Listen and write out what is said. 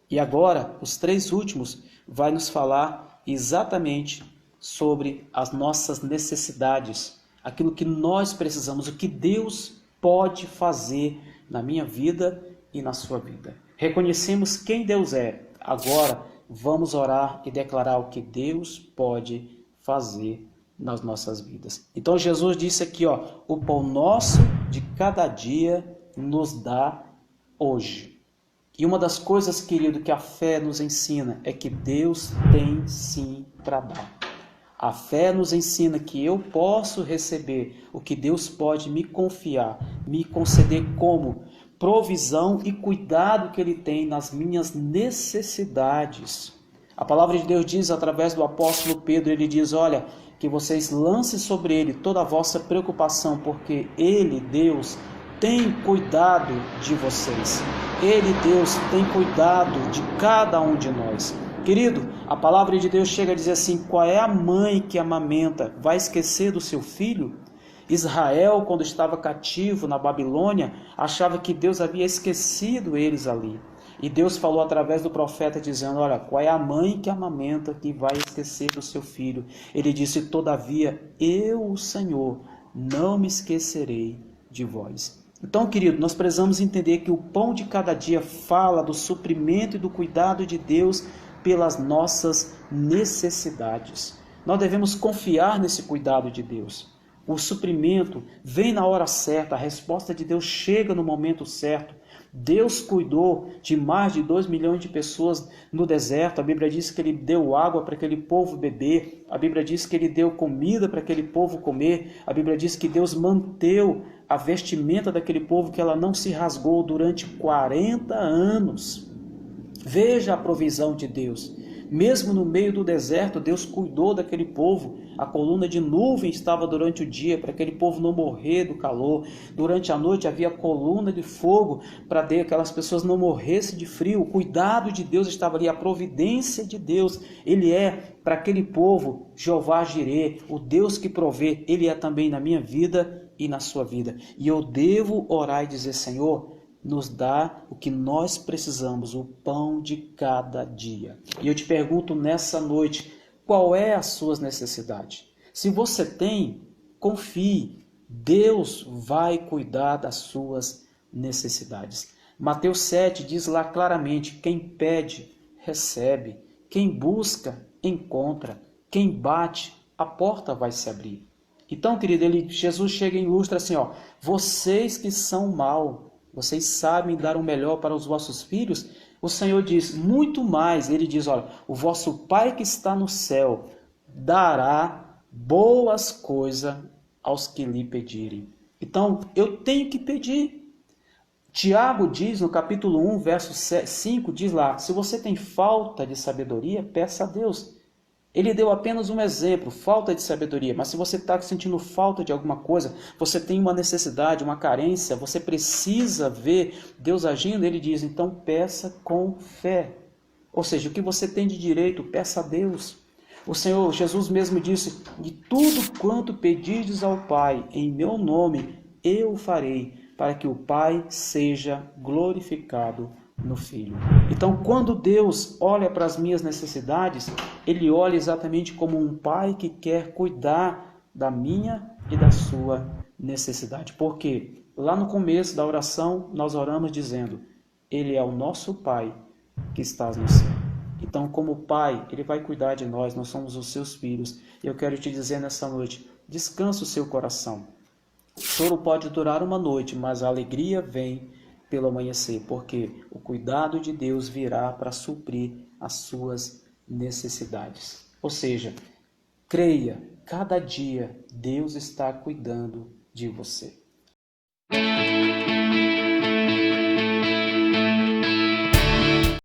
E agora, os 3 últimos, vai nos falar exatamente sobre as nossas necessidades, aquilo que nós precisamos, o que Deus pode fazer na minha vida e na sua vida. Reconhecemos quem Deus é. Agora, vamos orar e declarar o que Deus pode fazer nas nossas vidas. Então Jesus disse aqui, o pão nosso de cada dia nos dá hoje. E uma das coisas, querido, que a fé nos ensina é que Deus tem sim para dar. A fé nos ensina que eu posso receber o que Deus pode me confiar, me conceder como provisão e cuidado que Ele tem nas minhas necessidades. A palavra de Deus diz através do apóstolo Pedro, ele diz, olha, que vocês lancem sobre Ele toda a vossa preocupação, porque Ele, Deus, tem cuidado de vocês. Ele, Deus, tem cuidado de cada um de nós. Querido, a palavra de Deus chega a dizer assim, qual é a mãe que amamenta? Vai esquecer do seu filho? Israel, quando estava cativo na Babilônia, achava que Deus havia esquecido eles ali. E Deus falou através do profeta dizendo, olha, qual é a mãe que amamenta que vai esquecer do seu filho? Ele disse, todavia, eu, o Senhor, não me esquecerei de vós. Então, querido, nós precisamos entender que o pão de cada dia fala do suprimento e do cuidado de Deus pelas nossas necessidades. Nós devemos confiar nesse cuidado de Deus. O suprimento vem na hora certa, a resposta de Deus chega no momento certo. Deus cuidou de mais de 2 milhões de pessoas no deserto. A Bíblia diz que Ele deu água para aquele povo beber. A Bíblia diz que Ele deu comida para aquele povo comer. A Bíblia diz que Deus manteve a vestimenta daquele povo, que ela não se rasgou durante 40 anos. Veja a provisão de Deus. Mesmo no meio do deserto, Deus cuidou daquele povo. A coluna de nuvem estava durante o dia para aquele povo não morrer do calor. Durante a noite havia coluna de fogo para que aquelas pessoas não morressem de frio. O cuidado de Deus estava ali, a providência de Deus. Ele é para aquele povo Jeová Jirê, o Deus que provê. Ele é também na minha vida e na sua vida. E eu devo orar e dizer, Senhor, nos dá o que nós precisamos, o pão de cada dia. E eu te pergunto nessa noite, qual é as suas necessidades? Se você tem, confie, Deus vai cuidar das suas necessidades. Mateus 7 diz lá claramente, quem pede, recebe, quem busca, encontra, quem bate, a porta vai se abrir. Então, querido, Jesus chega e ilustra assim, vocês que são maus, vocês sabem dar o melhor para os vossos filhos? O Senhor diz, muito mais, Ele diz, olha, o vosso Pai que está no céu dará boas coisas aos que lhe pedirem. Então, eu tenho que pedir. Tiago diz no capítulo 1, verso 5, diz lá, se você tem falta de sabedoria, peça a Deus. Ele deu apenas um exemplo, falta de sabedoria, mas se você está sentindo falta de alguma coisa, você tem uma necessidade, uma carência, você precisa ver Deus agindo, Ele diz, então peça com fé. Ou seja, o que você tem de direito, peça a Deus. O Senhor Jesus mesmo disse, de tudo quanto pedirdes ao Pai, em meu nome, eu o farei, para que o Pai seja glorificado no Filho. Então, quando Deus olha para as minhas necessidades, Ele olha exatamente como um pai que quer cuidar da minha e da sua necessidade. Porque lá no começo da oração, nós oramos dizendo, Ele é o nosso Pai que estás no céu. Então, como Pai, Ele vai cuidar de nós, nós somos os seus filhos. E eu quero te dizer nessa noite, descansa o seu coração. O choro pode durar uma noite, mas a alegria vem pelo amanhecer, porque o cuidado de Deus virá para suprir as suas necessidades. Ou seja, creia, cada dia Deus está cuidando de você.